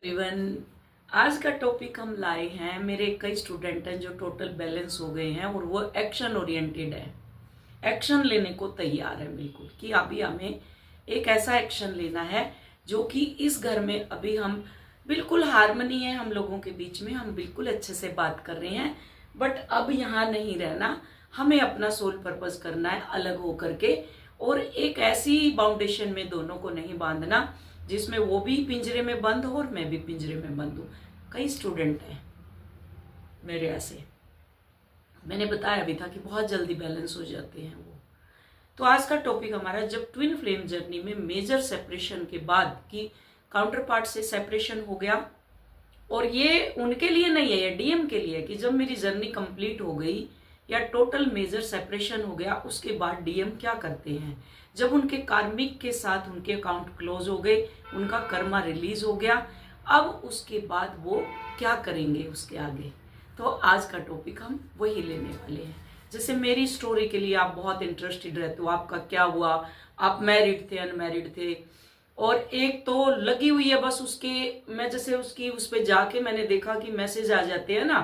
Even आज का topic हम लाए हैं। मेरे कई स्टूडेंट हैं जो टोटल बैलेंस हो गए हैं और वो एक्शन ओरिएंटेड है, एक्शन लेने को तैयार है बिल्कुल कि अभी हमें एक ऐसा एक्शन लेना है जो कि इस घर में अभी हम बिल्कुल हार्मनी है हम लोगों के बीच में, हम बिल्कुल अच्छे से बात कर रहे हैं। बट अब यहाँ नहीं रहना, हमें अपना सोल पर्पस करना है अलग होकर के, और एक ऐसी बाउंडेशन में दोनों को नहीं बांधना जिसमें वो भी पिंजरे में बंद हो और मैं भी पिंजरे में बंद हूँ। कई स्टूडेंट हैं मेरे ऐसे, मैंने बताया भी था कि बहुत जल्दी बैलेंस हो जाते हैं वो। तो आज का टॉपिक हमारा, जब ट्विन फ्लेम जर्नी में मेजर सेपरेशन के बाद की काउंटर पार्ट से सेपरेशन हो गया, और ये उनके लिए नहीं है, ये डीएम के लिए, कि जब मेरी जर्नी कंप्लीट हो गई या टोटल मेजर सेपरेशन हो गया, उसके बाद डीएम क्या करते हैं। जब उनके कार्मिक के साथ उनके अकाउंट क्लोज हो गए, उनका कर्मा रिलीज हो गया, अब उसके बाद वो क्या करेंगे उसके आगे। तो आज का टॉपिक हम वही लेने वाले हैं। जैसे मेरी स्टोरी के लिए आप बहुत इंटरेस्टेड रहते हो, आपका क्या हुआ, आप मैरिड थे अनमैरिड थे, और एक तो लगी हुई है बस उसके, मैं जैसे उसकी उस पर जाके मैंने देखा कि मैसेज आ जाते हैं ना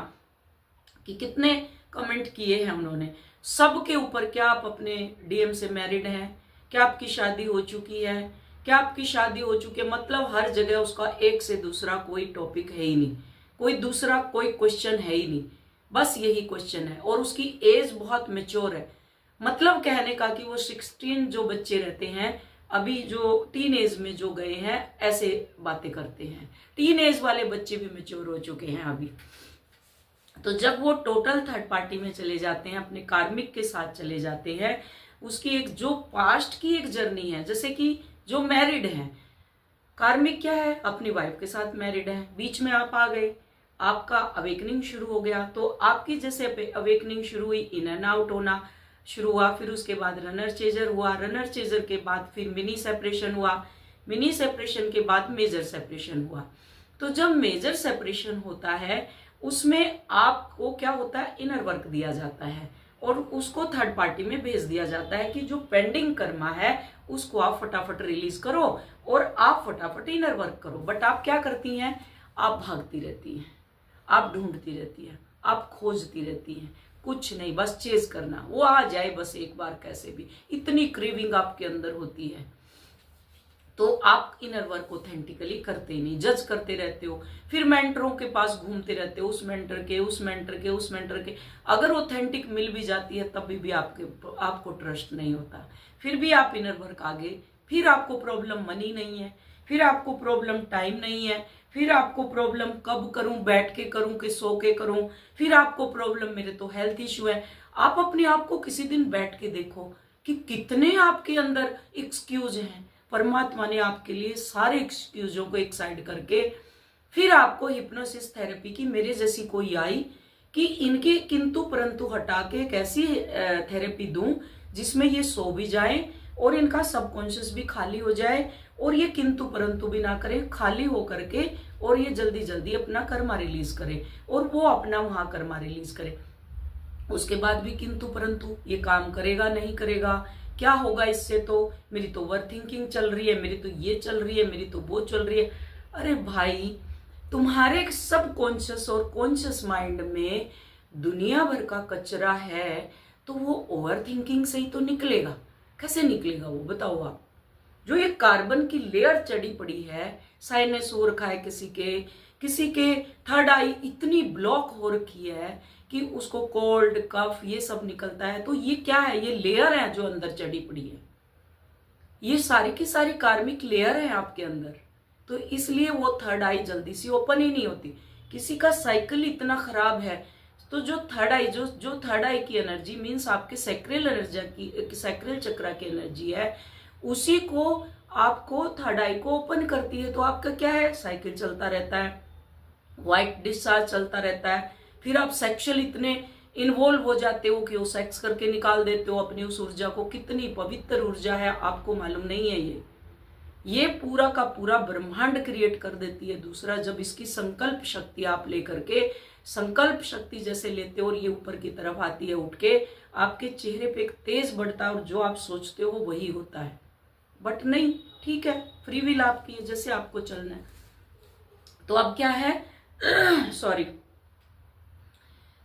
कि कितने कमेंट किए हैं उन्होंने, सबके ऊपर क्या आप अपने डीएम से मैरिड हैं, क्या आपकी शादी हो चुकी है, क्या आपकी शादी हो चुकी है, मतलब हर जगह उसका एक से दूसरा कोई टॉपिक है ही नहीं, कोई दूसरा कोई क्वेश्चन है ही नहीं, बस यही क्वेश्चन है। और उसकी एज बहुत मेच्योर है, मतलब कहने का कि वो 16 जो बच्चे रहते हैं अभी, जो टीन एज में जो गए हैं ऐसे बातें करते हैं, टीन एज वाले बच्चे भी मेच्योर हो चुके हैं अभी। तो जब वो टोटल थर्ड पार्टी में चले जाते हैं, अपने कार्मिक के साथ चले जाते हैं, उसकी एक जो पास्ट की एक जर्नी है, जैसे कि जो मैरिड हैं, कार्मिक क्या है, अपनी वाइफ के साथ मैरिड है, बीच में आप आ गए, आपका अवेकनिंग शुरू हो गया। तो आपकी जैसे अवेकनिंग शुरू हुई, इन एंड आउट होना शुरू हुआ, फिर उसके बाद रनर चेजर हुआ, रनर चेजर के बाद फिर मिनी सेपरेशन हुआ, मिनी सेपरेशन के बाद मेजर सेपरेशन हुआ। तो जब मेजर सेपरेशन होता है उसमें आपको क्या होता है, इनर वर्क दिया जाता है और उसको थर्ड पार्टी में भेज दिया जाता है कि जो पेंडिंग कर्मा है उसको आप फटाफट रिलीज करो और आप फटाफट इनर वर्क करो। बट आप क्या करती हैं, आप भागती रहती हैं, आप ढूंढती रहती हैं, आप खोजती रहती हैं, कुछ नहीं, बस चेज करना, वो आ जाए बस एक बार कैसे भी, इतनी क्रेविंग आपके अंदर होती है। तो आप इनर वर्क ऑथेंटिकली करते नहीं, जज करते रहते हो, फिर मेंटरों के पास घूमते रहते हो, उस मेंटर के, उस मेंटर के, उस मेंटर के। अगर ऑथेंटिक मिल भी जाती है तब भी आपको ट्रस्ट नहीं होता, फिर भी आप इनर वर्क आगे, फिर आपको प्रॉब्लम मनी नहीं है, फिर आपको प्रॉब्लम टाइम नहीं है, फिर आपको प्रॉब्लम कब करूं, बैठ के करूं कि सो के करूं, फिर आपको प्रॉब्लम मेरे तो हेल्थ इश्यू है। आप अपने आप को किसी दिन बैठ के देखो कि कितने आपके अंदर एक्सक्यूज हैं। परमात्मा ने आपके लिए सारे एक्सक्यूजों को एक साइड करके फिर आपको हिप्नोसिस थेरेपी की मेरे जैसी कोई आई कि इनके किंतु परंतु हटा के एक ऐसी थेरेपी दूं जिसमें ये सो भी जाए और इनका सबकॉन्शियस भी खाली हो जाए और ये किंतु परंतु भी ना करें, खाली हो करके, और ये जल्दी जल्दी अपना कर्मा रिलीज करे और वो अपना वहां कर्मा रिलीज करे। उसके बाद भी किंतु परंतु, ये काम करेगा नहीं करेगा, क्या होगा इससे, तो मेरी तो ओवर थिंकिंग चल रही है, मेरी तो ये चल रही है, मेरी तो वो चल रही है। अरे भाई, तुम्हारे सब कॉन्शियस और कॉन्शियस माइंड में दुनिया भर का कचरा है, तो वो ओवर थिंकिंग से ही तो निकलेगा। कैसे निकलेगा वो बताओ आप। जो ये कार्बन की लेयर चढ़ी पड़ी है, साइनस हो रखा है किसी के थर्ड आई इतनी ब्लॉक हो रखी है कि उसको कोल्ड कफ ये सब निकलता है। तो ये क्या है, ये लेयर है जो अंदर चढ़ी पड़ी है, ये सारी की सारी कार्मिक लेयर है आपके अंदर। तो इसलिए वो थर्ड आई जल्दी से ओपन ही नहीं होती। किसी का साइकिल इतना खराब है, तो जो थर्ड आई जो थर्ड आई की एनर्जी मीन्स आपके सैक्रल एनर्जी की, सैक्रल चक्रा की एनर्जी है, उसी को आपको थर्ड आई को ओपन करती है। तो आपका क्या है, साइकिल चलता रहता है, व्हाइट डिस्चार्ज चलता रहता है, फिर आप सेक्सुअल इतने इन्वॉल्व हो जाते हो कि वो सेक्स करके निकाल देते हो अपनी उस ऊर्जा को। कितनी पवित्र ऊर्जा है आपको मालूम नहीं है, ये पूरा का पूरा ब्रह्मांड क्रिएट कर देती है। दूसरा, जब इसकी संकल्प शक्ति आप लेकर के, संकल्प शक्ति जैसे लेते हो और ये ऊपर की तरफ आती है उठ के, आपके चेहरे पे एक तेज बढ़ता है और जो आप सोचते हो वही होता है। बट नहीं, ठीक है, फ्री विल आपकी है, जैसे आपको चलना है। तो अब क्या है सॉरी,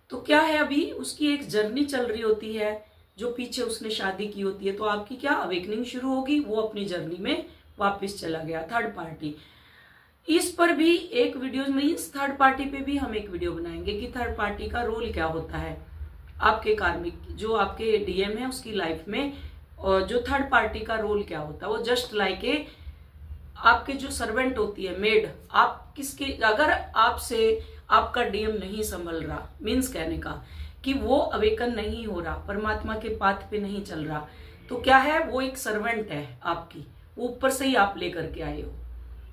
तो क्या है, अभी उसकी एक जर्नी चल रही होती है, जो पीछे उसने शादी की होती है, तो आपकी क्या अवेकनिंग शुरू होगी, वो अपनी जर्नी में वापस चला गया, थर्ड पार्टी। इस पर भी एक वीडियो में, इस थर्ड पार्टी पे भी हम एक वीडियो बनाएंगे कि थर्ड पार्टी का रोल क्या होता है आपके कार्मिक, जो आपके डीएम है उसकी लाइफ में, और जो थर्ड पार्टी का रोल क्या होता है। वो जस्ट लाइक ए आपके जो सर्वेंट होती है, मेड, आप किसके, अगर आपसे आपका डीएम नहीं संभल रहा, मीन्स कहने का कि वो अवेकन नहीं हो रहा, परमात्मा के पाथ पे नहीं चल रहा, तो क्या है, वो एक सर्वेंट है आपकी, वो ऊपर से ही आप लेकर के आए हो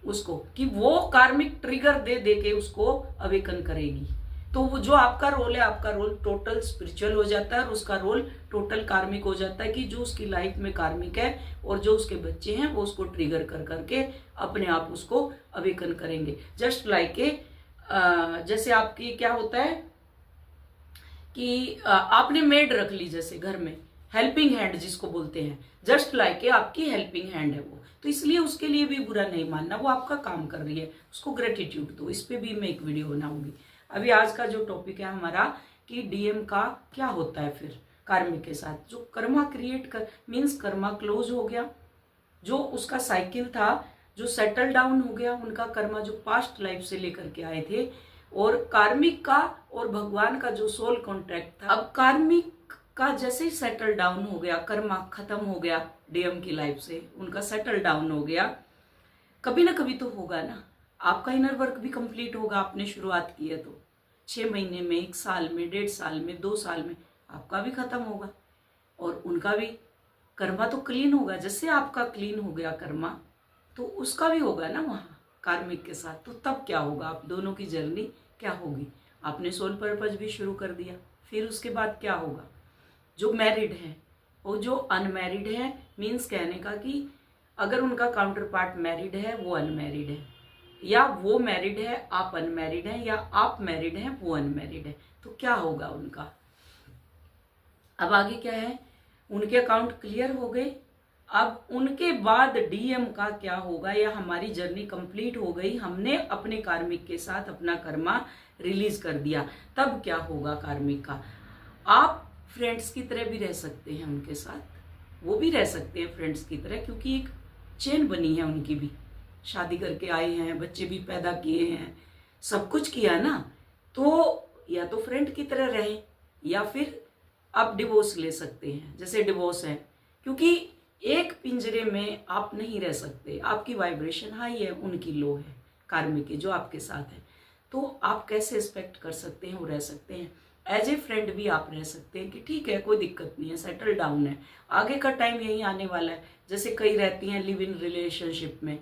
उसको, कि वो कार्मिक ट्रिगर दे दे के उसको अवेकन करेगी। तो वो जो आपका रोल है, आपका रोल टोटल स्पिरिचुअल हो जाता है और उसका रोल टोटल कार्मिक हो जाता है, कि जो उसकी लाइफ में कार्मिक है और जो उसके बच्चे हैं वो उसको ट्रिगर कर करके अपने आप उसको अवेकन करेंगे। जस्ट लाइक ए जैसे आपकी क्या होता है कि आपने मेड रख ली जैसे घर में, हेल्पिंग हैंड जिसको बोलते हैं, जस्ट लाइक ए आपकी हेल्पिंग हैंड है वो, तो इसलिए उसके लिए भी बुरा नहीं मानना, वो आपका काम कर रही है, उसको ग्रेटिट्यूड दो। इस पे भी मैं एक वीडियो बनाऊंगी। अभी आज का जो टॉपिक है हमारा कि डीएम का क्या होता है फिर कार्मिक के साथ, जो कर्मा क्रिएट कर, मीन्स कर्मा क्लोज हो गया, जो उसका साइकिल था जो सेटल डाउन हो गया, उनका कर्मा जो पास्ट लाइफ से लेकर के आए थे, और कार्मिक का और भगवान का जो सोल कॉन्ट्रैक्ट था, अब कार्मिक का जैसे ही सेटल डाउन हो गया, कर्मा खत्म हो गया डीएम की लाइफ से, उनका सेटल डाउन हो गया, कभी ना कभी तो होगा ना, आपका इनर वर्क भी कंप्लीट होगा, आपने शुरुआत की है तो 6 महीने में, 1 साल में, 1.5 साल में, 2 साल में आपका भी खत्म होगा, और उनका भी कर्मा तो क्लीन होगा, जैसे आपका क्लीन हो गया कर्मा, तो उसका भी होगा ना वहाँ कार्मिक के साथ। तो तब क्या होगा, आप दोनों की जर्नी क्या होगी, आपने सोल पर्पज भी शुरू कर दिया, फिर उसके बाद क्या होगा, जो मैरिड है और जो अनमैरिड है, मीन्स कहने का कि अगर उनका काउंटर पार्ट मैरिड है, वो अनमैरिड है, या वो मैरिड है आप अनमैरिड हैं, या आप मैरिड हैं वो अनमैरिड है, तो क्या होगा उनका। अब आगे क्या है, उनके अकाउंट क्लियर हो गए, अब उनके बाद डीएम का क्या होगा, या हमारी जर्नी कंप्लीट हो गई, हमने अपने कार्मिक के साथ अपना कर्मा रिलीज कर दिया, तब क्या होगा कार्मिक का। आप फ्रेंड्स की तरह भी रह सकते हैं उनके साथ, वो भी रह सकते हैं फ्रेंड्स की तरह, क्योंकि एक चेन बनी है उनकी भी, शादी करके आए हैं, बच्चे भी पैदा किए हैं, सब कुछ किया ना, तो या तो फ्रेंड की तरह रहे, या फिर आप डिवोर्स ले सकते हैं, जैसे डिवोर्स है, क्योंकि एक पिंजरे में आप नहीं रह सकते, आपकी वाइब्रेशन हाई है, उनकी लो है, कार्मिक की जो आपके साथ है, तो आप कैसे एक्सपेक्ट कर सकते हैं वो रह सकते हैं। एज ए फ्रेंड भी आप रह सकते हैं कि ठीक है, कोई दिक्कत नहीं है, सेटल डाउन है, आगे का टाइम यही आने वाला है। जैसे कई रहती हैं लिव इन रिलेशनशिप में,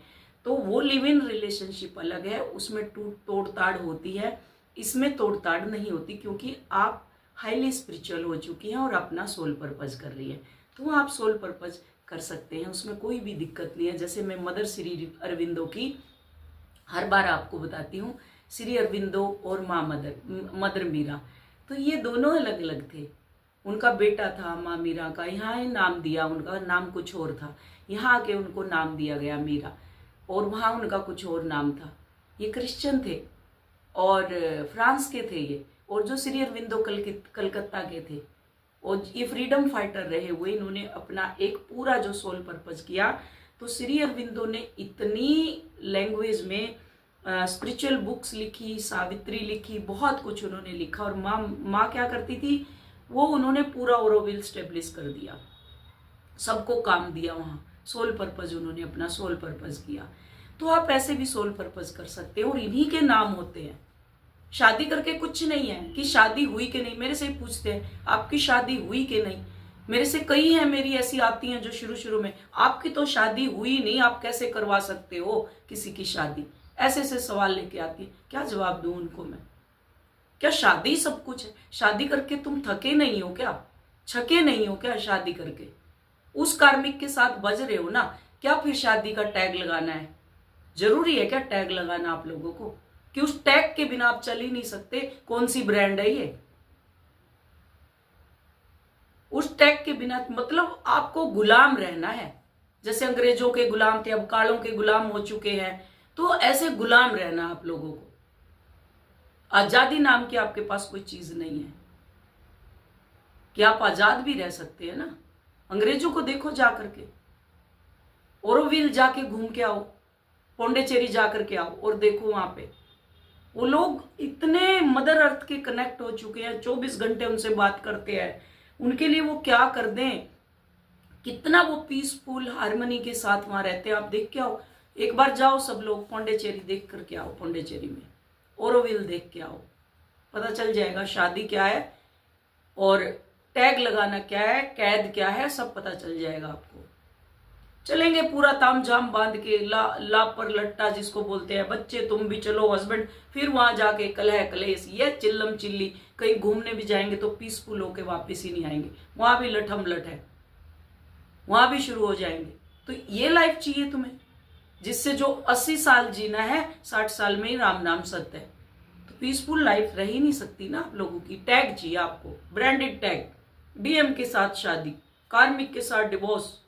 तो वो लिव इन रिलेशनशिप अलग है, उसमें तोड़ ताड़ होती है, इसमें तोड़ ताड़ नहीं होती, क्योंकि आप हाईली स्पिरिचुअल हो चुकी हैं और अपना सोल पर्पज कर रही है, तो आप सोल पर्पज कर सकते हैं, उसमें कोई भी दिक्कत नहीं है। जैसे मैं मदर श्री अरविंदो की हर बार आपको बताती हूँ, श्री अरविंदो और माँ मदर मीरा, तो ये दोनों अलग अलग थे, उनका बेटा था माँ मीरा का, यहाँ नाम दिया, उनका नाम कुछ और था, यहाँ आके उनको नाम दिया गया मीरा, और वहाँ उनका कुछ और नाम था। ये क्रिश्चियन थे और फ्रांस के थे ये, और जो श्री अरविंदो कलकत्ता के थे, और ये फ्रीडम फाइटर रहे हुए, इन्होंने अपना एक पूरा जो सोल पर्पज किया। तो श्री अरविंदो ने इतनी लैंग्वेज में स्पिरिचुअल बुक्स लिखी, सावित्री लिखी, बहुत कुछ उन्होंने लिखा, और माँ क्या करती थी, वो उन्होंने पूरा ओरोविल स्टेब्लिश कर दिया, सबको काम दिया, वहाँ सोल पर्पज उन्होंने अपना सोल पर्पज किया। तो आप ऐसे भी सोल पर्पज कर सकते हैं, और इन्हीं के नाम होते हैं। शादी करके कुछ नहीं है कि शादी हुई कि नहीं, मेरे से ही पूछते हैं आपकी शादी हुई कि नहीं, मेरे से कई हैं, मेरी ऐसी आती हैं जो शुरू में, आपकी तो शादी हुई नहीं, आप कैसे करवा सकते हो किसी की शादी, ऐसे ऐसे सवाल लेके आती है। क्या जवाब दूं उनको मैं, क्या शादी सब कुछ है? शादी करके तुम थके नहीं हो क्या, छके नहीं हो क्या शादी करके? उस कार्मिक के साथ बज रहे हो ना, क्या फिर शादी का टैग लगाना है? जरूरी है क्या टैग लगाना आप लोगों को, कि उस टैग के बिना आप चल ही नहीं सकते? कौन सी ब्रांड है ये? उस टैग के बिना मतलब आपको गुलाम रहना है, जैसे अंग्रेजों के गुलाम थे, अब कालों के गुलाम हो चुके हैं, तो ऐसे गुलाम रहना आप लोगों को। आजादी नाम की आपके पास कोई चीज नहीं है कि आप आजाद भी रह सकते हैं ना। अंग्रेजों को देखो जाकर के, ओरोविल जाके घूम के आओ, पौंडेचेरी जाकर के आओ और देखो वहां पे वो लोग इतने मदर अर्थ के कनेक्ट हो चुके हैं, 24 घंटे उनसे बात करते हैं। उनके लिए वो क्या कर दें, कितना वो पीसफुल हार्मनी के साथ वहां रहते हैं। आप देख के आओ, एक बार जाओ सब लोग पौंडेचेरी देख करके आओ, पौंडेचेरी में ओरोविल देख के आओ, पता चल जाएगा शादी क्या है और टैग लगाना क्या है, कैद क्या है, सब पता चल जाएगा आपको। चलेंगे पूरा तामझाम बांध के, ला पर लट्टा जिसको बोलते हैं, बच्चे तुम भी चलो, हस्बैंड, फिर वहां जाके कलह कलेश, ये चिल्लम चिल्ली। कहीं घूमने भी जाएंगे तो पीसफुल होके वापस ही नहीं आएंगे, वहां भी लठम लठ है, वहां भी शुरू हो जाएंगे। तो ये लाइफ चाहिए तुम्हें, जिससे जो 80 साल जीना है 60 साल में ही राम नाम सत्य है। तो पीसफुल लाइफ रह ही नहीं सकती ना आप लोगों की। टैग चाहिए आपको, ब्रांडेड टैग, डीएम के साथ शादी, कार्मिक के साथ डिवोर्स,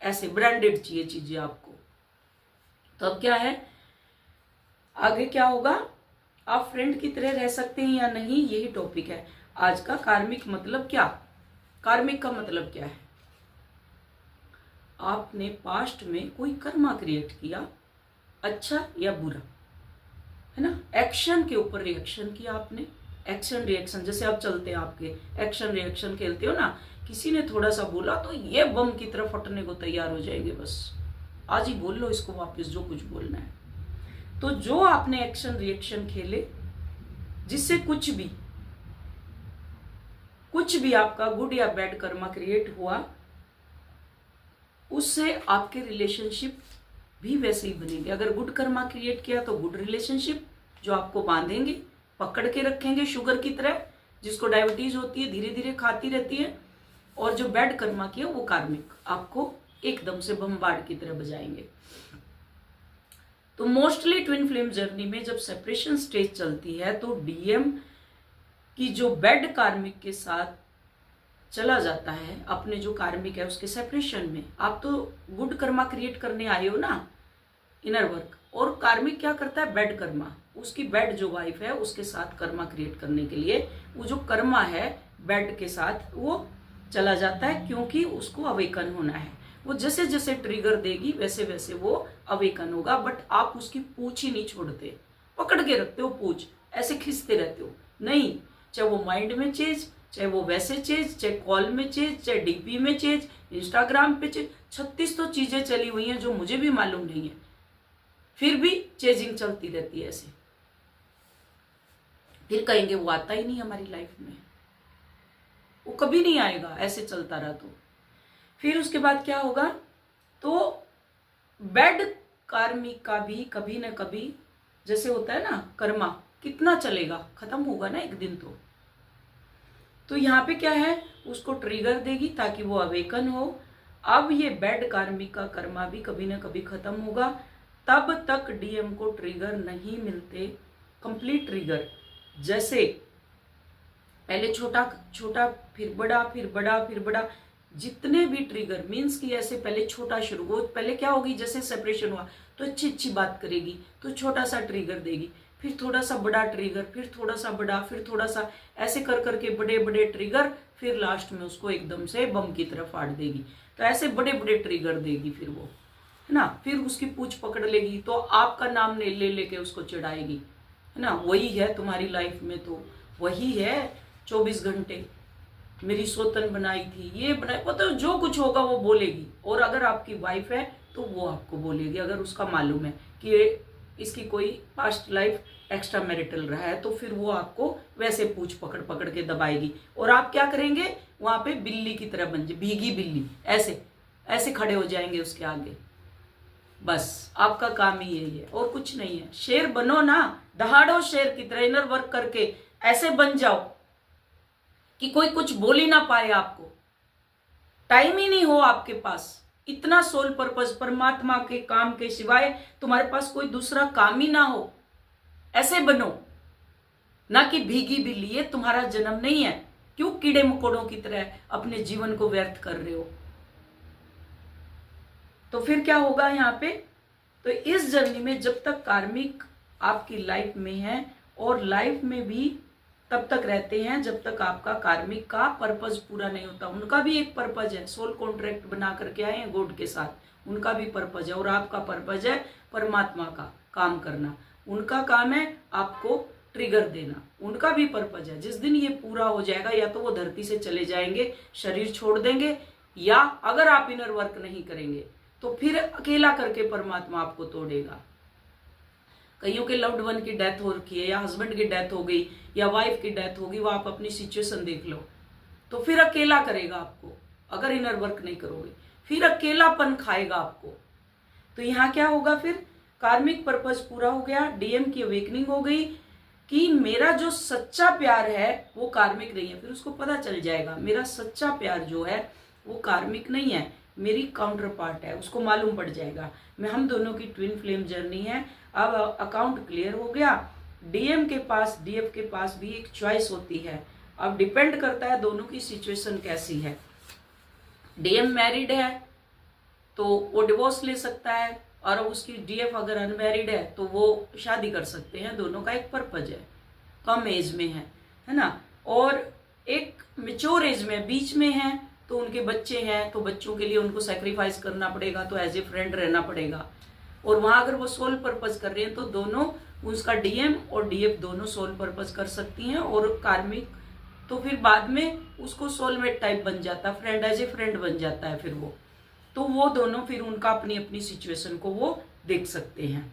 ऐसे ब्रांडेड चाहिए चीजें आपको। तो अब क्या है, आगे क्या होगा, आप फ्रेंड की तरह रह सकते हैं या नहीं, यही टॉपिक है आज का। कार्मिक मतलब क्या, कार्मिक का मतलब क्या है, आपने पास्ट में कोई कर्मा क्रिएट किया, अच्छा या बुरा, है ना। एक्शन के ऊपर रिएक्शन किया आपने, एक्शन रिएक्शन, जैसे आप चलते हैं आपके एक्शन रिएक्शन खेलते हो ना, किसी ने थोड़ा सा बोला तो ये बम की तरफ फटने को तैयार हो जाएंगे, बस आज ही बोल लो इसको वापस जो कुछ बोलना है। तो जो आपने एक्शन रिएक्शन खेले, जिससे कुछ भी आपका गुड या बैड कर्मा क्रिएट हुआ, उससे आपके रिलेशनशिप भी वैसे ही बनेंगे। अगर गुड कर्मा क्रिएट किया तो गुड रिलेशनशिप जो आपको बांधेंगे, पकड़ के रखेंगे शुगर की तरह, जिसको डायबिटीज होती है, धीरे धीरे खाती रहती है। और जो बैड कर्मा किया वो कार्मिक आपको एकदम से बमबार्ड की तरह बजाएंगे। तो मोस्टली ट्विन फ्लेम जर्नी में जब सेपरेशन स्टेज चलती है तो डीएम की जो बैड कार्मिक के साथ चला जाता है, अपने जो कार्मिक है उसके सेपरेशन में। आप तो गुड कर्मा क्रिएट करने आए हो ना, इनर वर्क, और कार्मिक क्या करता है, बैड कर्मा, उसकी बैड जो वाइफ है उसके साथ कर्मा क्रिएट करने के लिए वो जो कर्मा है बैड के साथ वो चला जाता है, क्योंकि उसको अवेकन होना है। वो जैसे जैसे ट्रिगर देगी वैसे वैसे वो अवेकन होगा। बट आप उसकी पूछ ही नहीं छोड़ते, पकड़ के रखते हो पूछ, ऐसे खींचते रहते हो नहीं। चाहे वो माइंड में चेंज, चाहे वो वैसे चेंज, चाहे कॉल में चेंज, चाहे डीपी में चेंज, इंस्टाग्राम पे चेंज, 36 तो चीजें चली हुई हैं जो मुझे भी मालूम नहीं है, फिर भी चेंजिंग चलती रहती है ऐसे। फिर कहेंगे वो आता ही नहीं हमारी लाइफ में, वो कभी नहीं आएगा, ऐसे चलता रहा तो। फिर उसके बाद क्या होगा, तो बैड कार्मिक का भी कभी ना कभी, जैसे होता है ना कर्मा, कितना चलेगा, खत्म होगा ना एक दिन तो यहाँ पे क्या है, उसको ट्रिगर देगी ताकि वो अवेकन हो। अब ये बैड कार्मिक का कर्मा भी कभी ना कभी खत्म होगा, तब तक डीएम को ट्रिगर नहीं मिलते, कंप्लीट ट्रिगर। जैसे पहले छोटा छोटा, फिर बड़ा, फिर बड़ा, फिर बड़ा, जितने भी ट्रिगर मीन्स कि ऐसे पहले छोटा शुरू हो, पहले क्या होगी, जैसे सेपरेशन हुआ तो अच्छी अच्छी बात करेगी तो छोटा सा ट्रिगर देगी, फिर थोड़ा सा बड़ा ट्रिगर, फिर थोड़ा सा बड़ा, फिर थोड़ा सा, ऐसे कर करके बड़े बड़े ट्रिगर, फिर लास्ट में उसको एकदम से बम की तरफ फाड़ देगी। तो ऐसे बड़े बड़े ट्रिगर देगी फिर वो, है ना। फिर उसकी पूंछ पकड़ लेगी तो आपका नाम ले लेके उसको चिढ़ाएगी, है ना। वही है तुम्हारी लाइफ में, तो वही है 24 घंटे, मेरी सोतन बनाई थी, ये बनाई, मतलब जो कुछ होगा वो बोलेगी। और अगर आपकी वाइफ है तो वो आपको बोलेगी, अगर उसका मालूम है कि इसकी कोई पास्ट लाइफ एक्स्ट्रा मैरिटल रहा है, तो फिर वो आपको वैसे पूछ पकड़ पकड़ के दबाएगी। और आप क्या करेंगे, वहां पे बिल्ली की तरह बन जाए, भीगी बिल्ली, ऐसे ऐसे खड़े हो जाएंगे उसके आगे। बस आपका काम ही यही है और कुछ नहीं है। शेर बनो ना, दहाड़ो शेर की तरह, इनर वर्क करके ऐसे बन जाओ कि कोई कुछ बोल ही ना पाए आपको, टाइम ही नहीं हो आपके पास। इतना सोल पर्पस, परमात्मा के काम के सिवाय तुम्हारे पास कोई दूसरा काम ही ना हो, ऐसे बनो ना कि भीगी बिल्ली। ये तुम्हारा जन्म नहीं है, क्यों कीड़े मकोड़ों की तरह अपने जीवन को व्यर्थ कर रहे हो। तो फिर क्या होगा यहाँ पे, तो इस जर्नी में जब तक कार्मिक आपकी लाइफ में है और लाइफ में भी तब तक रहते हैं जब तक आपका कार्मिक का पर्पज पूरा नहीं होता। उनका भी एक पर्पज है, सोल कॉन्ट्रैक्ट बना करके आए हैं गॉड के साथ, उनका भी पर्पज है और आपका पर्पज है परमात्मा का काम करना। उनका काम है आपको ट्रिगर देना, उनका भी पर्पज है। जिस दिन ये पूरा हो जाएगा या तो वो धरती से चले जाएंगे, शरीर छोड़ देंगे, या अगर आप इनर वर्क नहीं करेंगे तो फिर अकेला करके परमात्मा आपको तोड़ेगा। कईयों के लव्ड वन की डेथ हो रखी है, या हस्बैंड की डेथ हो गई, या वाइफ की डेथ होगी, वो आप अपनी सिचुएशन देख लो, तो फिर अकेला करेगा आपको। अगर इनर वर्क नहीं करोगे फिर अकेलापन खाएगा आपको। तो यहाँ क्या होगा, फिर कार्मिक पर्पज पूरा हो गया, डीएम की अवेकनिंग हो गई कि मेरा जो सच्चा प्यार है वो कार्मिक नहीं है। फिर उसको पता चल जाएगा मेरा सच्चा प्यार जो है वो कार्मिक नहीं है, मेरी काउंटर पार्ट है, उसको मालूम पड़ जाएगा। हम दोनों की ट्विन फ्लेम जर्नी है। अब अकाउंट क्लियर हो गया। डीएम के पास, डीएफ के पास भी एक चॉइस होती है। अब डिपेंड करता है दोनों की सिचुएशन कैसी है। डीएम मैरिड है तो वो डिवोर्स ले सकता है, और उसकी डीएफ अगर अनमैरिड है तो वो शादी कर सकते हैं। दोनों का एक पर्पज है, कम एज में है ना, और एक मेच्योर एज में बीच में है, तो उनके बच्चे हैं तो बच्चों के लिए उनको सेक्रीफाइस करना पड़ेगा, तो एज ए फ्रेंड रहना पड़ेगा। और वहां अगर वो सोल पर्पज कर रहे हैं तो दोनों, उसका डीएम और डीएफ दोनों सोल पर्पज कर सकती हैं। और कार्मिक तो फिर बाद में उसको सोलमेट टाइप बन जाता है, फ्रेंड एज ए फ्रेंड बन जाता है फिर वो। तो वो दोनों फिर उनका अपनी अपनी सिचुएशन को वो देख सकते हैं,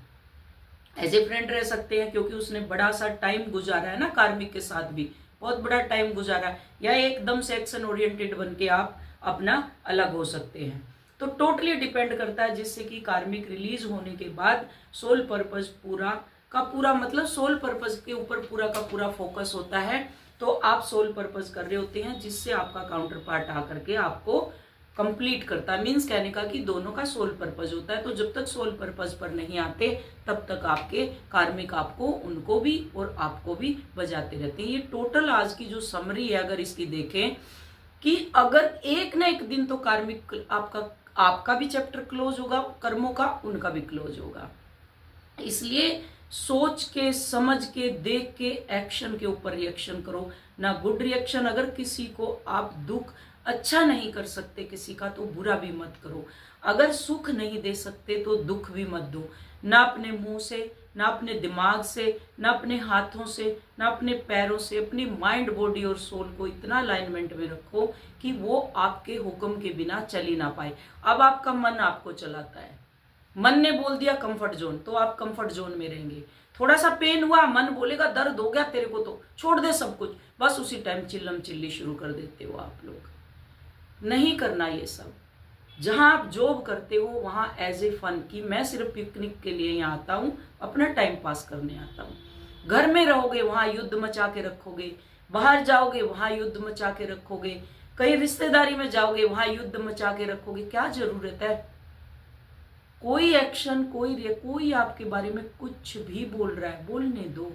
एज ए फ्रेंड रह सकते हैं क्योंकि उसने बड़ा सा टाइम गुजारा है ना कार्मिक के साथ भी, बहुत बड़ा टाइम गुजारा, या एकदम से एक्शन ओरिएंटेड बन के आप अपना अलग हो सकते हैं। तो टोटली डिपेंड करता है, जिससे कि कार्मिक रिलीज होने के बाद सोल पर्पज पूरा का पूरा, मतलब सोल पर्पज के ऊपर पूरा का पूरा फोकस होता है। तो आप सोल पर्पज कर रहे होते हैं जिससे आपका काउंटर पार्ट आकर के आपको कंप्लीट करता है। मीन्स कहने का कि दोनों का सोल पर्पज होता है। तो जब तक सोल पर्पज पर नहीं आते तब तक आपके कार्मिक आपको, उनको भी और आपको भी बजाते रहते हैं। ये टोटल आज की जो समरी है, अगर इसकी देखें कि अगर एक ना एक दिन तो कार्मिक आपका भी चैप्टर क्लोज होगा, कर्मों का उनका भी क्लोज होगा। इसलिए सोच के, समझ के, देख के एक्शन के ऊपर रिएक्शन करो, ना गुड रिएक्शन। अगर किसी को आप दुख अच्छा नहीं कर सकते किसी का तो बुरा भी मत करो। अगर सुख नहीं दे सकते तो दुख भी मत दो, ना अपने मुंह से, ना अपने दिमाग से, ना अपने हाथों से, ना अपने पैरों से। अपनी माइंड, बॉडी और सोल को इतना अलाइनमेंट में रखो कि वो आपके हुक्म के बिना चल ही ना पाए। अब आपका मन आपको चलाता है, मन ने बोल दिया कंफर्ट जोन, तो आप कंफर्ट जोन में रहेंगे। थोड़ा सा पेन हुआ, मन बोलेगा दर्द हो गया तेरे को तो छोड़ दे सब कुछ, बस उसी टाइम चिल्लम चिल्ली शुरू कर देते हो आप लोग। नहीं करना ये सब। जहां आप जॉब करते हो वहां एज ए फन, कि मैं सिर्फ पिकनिक के लिए यहाँ आता हूँ, अपना टाइम पास करने आता हूँ। घर में रहोगे वहां युद्ध मचा के रखोगे, बाहर जाओगे वहां युद्ध मचा के रखोगे, कहीं रिश्तेदारी में जाओगे वहां युद्ध मचा के रखोगे। क्या जरूरत है? कोई एक्शन, कोई आपके बारे में कुछ भी बोल रहा है, बोलने दो,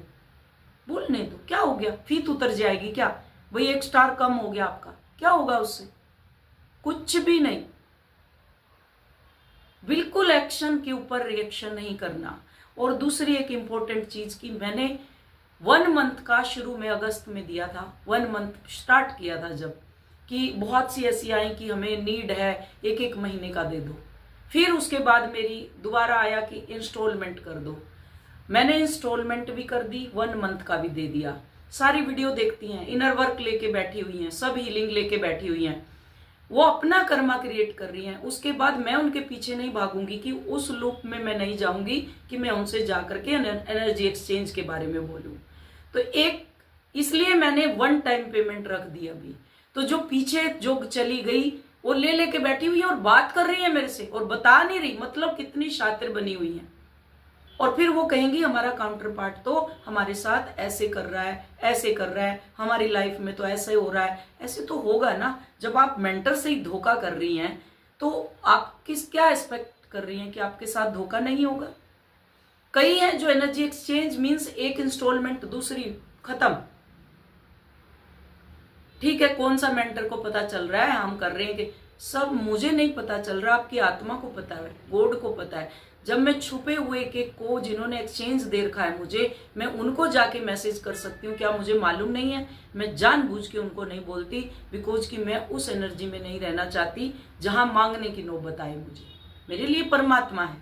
बोलने दो। क्या हो गया? फीत उतर जाएगी क्या? वही एक स्टार कम हो गया आपका, क्या होगा उससे? कुछ भी नहीं। बिल्कुल एक्शन के ऊपर रिएक्शन नहीं करना। और दूसरी एक इंपॉर्टेंट चीज की, मैंने 1 मंथ का शुरू में अगस्त में दिया था, 1 मंथ स्टार्ट किया था जब, कि बहुत सी ऐसी आई कि हमें नीड है 1-1 महीने का दे दो। फिर उसके बाद मेरी दोबारा आया कि इंस्टॉलमेंट कर दो। मैंने इंस्टॉलमेंट भी कर दी, 1 मंथ का भी दे दिया। सारी वीडियो देखती हैं, इनर वर्क लेके बैठी हुई हैं, सब हीलिंग लेके बैठी हुई हैं, वो अपना कर्मा क्रिएट कर रही हैं। उसके बाद मैं उनके पीछे नहीं भागूंगी, कि उस लूप में मैं नहीं जाऊंगी कि मैं उनसे जाकर के एनर्जी एक्सचेंज के बारे में बोलूं। तो एक इसलिए मैंने 1 टाइम पेमेंट रख दी अभी। तो जो पीछे जो चली गई वो ले लेके बैठी हुई है और बात कर रही है मेरे से और बता नहीं रही, मतलब कितनी शातिर बनी हुई है। और फिर वो कहेंगी हमारा काउंटर पार्ट तो हमारे साथ ऐसे कर रहा है, ऐसे कर रहा है, हमारी लाइफ में तो ऐसे हो रहा है। ऐसे तो होगा ना, जब आप मेंटर से ही धोखा कर रही हैं तो आप क्या एक्सपेक्ट कर रही हैं कि आपके साथ धोखा नहीं होगा? कई हैं जो एनर्जी एक्सचेंज मीन्स एक इंस्टॉलमेंट, दूसरी खत्म। ठीक है, कौन सा मेंटर को पता चल रहा है हम कर रहे हैं कि सब, मुझे नहीं पता चल रहा, आपकी आत्मा को पता है, गॉड को पता है। जब मैं छुपे हुए के को जिन्होंने एक्सचेंज दे रखा है मुझे, मैं उनको जाके मैसेज कर सकती हूँ। क्या मुझे मालूम नहीं है? मैं जानबूझ के उनको नहीं बोलती, बिकॉज कि मैं उस एनर्जी में नहीं रहना चाहती जहां मांगने की नौबत आए मुझे। मेरे लिए परमात्मा है।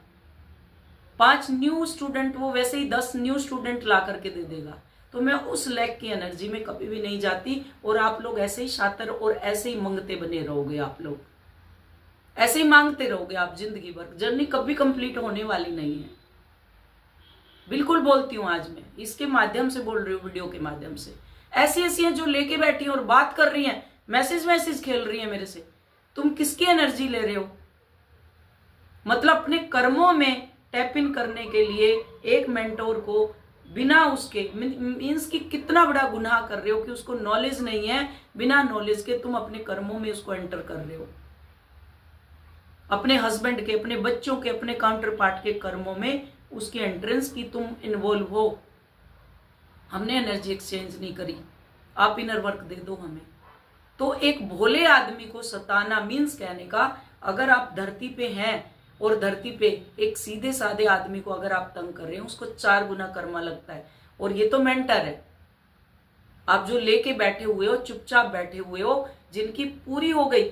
5 न्यू स्टूडेंट वो वैसे ही 10 न्यू स्टूडेंट ला करके दे देगा। तो मैं उस लैक की एनर्जी में कभी भी नहीं जाती। और आप लोग ऐसे ही शातिर और ऐसे ही मंगते बने रहोगे। आप लोग ऐसे ही मांगते रहोगे आप जिंदगी भर। जर्नी कभी कंप्लीट होने वाली नहीं है। बिल्कुल बोलती हूँ, आज मैं इसके माध्यम से बोल रही हूँ, वीडियो के माध्यम से। ऐसी ऐसी हैं जो लेके बैठी हैं और बात कर रही हैं, मैसेज खेल रही हैं मेरे से। तुम किसकी एनर्जी ले रहे हो? मतलब अपने कर्मों में टैप इन करने के लिए एक मेंटोर को बिना उसके मीन्स कि कितना बड़ा गुनाह कर रहे हो कि उसको नॉलेज नहीं है। बिना नॉलेज के तुम अपने कर्मों में उसको एंटर कर रहे हो। अपने हस्बैंड के, अपने बच्चों के, अपने काउंटर पार्ट के कर्मों में उसकी एंट्रेंस की तुम इन्वॉल्व हो। हमने एनर्जी एक्सचेंज नहीं करी, आप इनर वर्क दे दो हमें। तो एक भोले आदमी को सताना मीन्स कहने का, अगर आप धरती पे हैं और धरती पे एक सीधे साधे आदमी को अगर आप तंग कर रहे हैं, उसको 4 गुना कर्मा लगता है। और ये तो मेंटर है। आप जो लेके बैठे हुए हो, चुपचाप बैठे हुए हो, जिनकी पूरी हो गई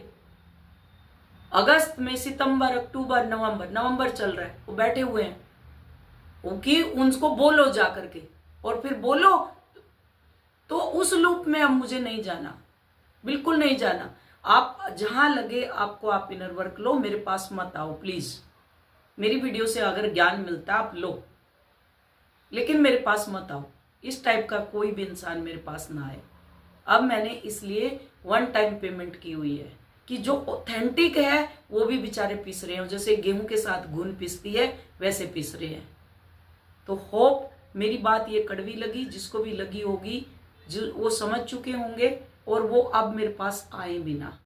अगस्त में, सितंबर, अक्टूबर, नवंबर चल रहा है, वो बैठे हुए हैं कि उनको बोलो जा करके, और फिर बोलो तो उस लूप में अब मुझे नहीं जाना, बिल्कुल नहीं जाना। आप जहां लगे आपको, आप इनर वर्क लो, मेरे पास मत आओ प्लीज। मेरी वीडियो से अगर ज्ञान मिलता आप लो, लेकिन मेरे पास मत आओ। इस टाइप का कोई भी इंसान मेरे पास ना आए। अब मैंने इसलिए 1 टाइम पेमेंट की हुई है कि जो ऑथेंटिक है वो भी बेचारे पिस रहे हैं, जैसे गेहूं के साथ घुन पिसती है वैसे पिस रहे हैं। तो होप मेरी बात ये कड़वी लगी, जिसको भी लगी होगी, जो वो समझ चुके होंगे और वो अब मेरे पास आए भी ना।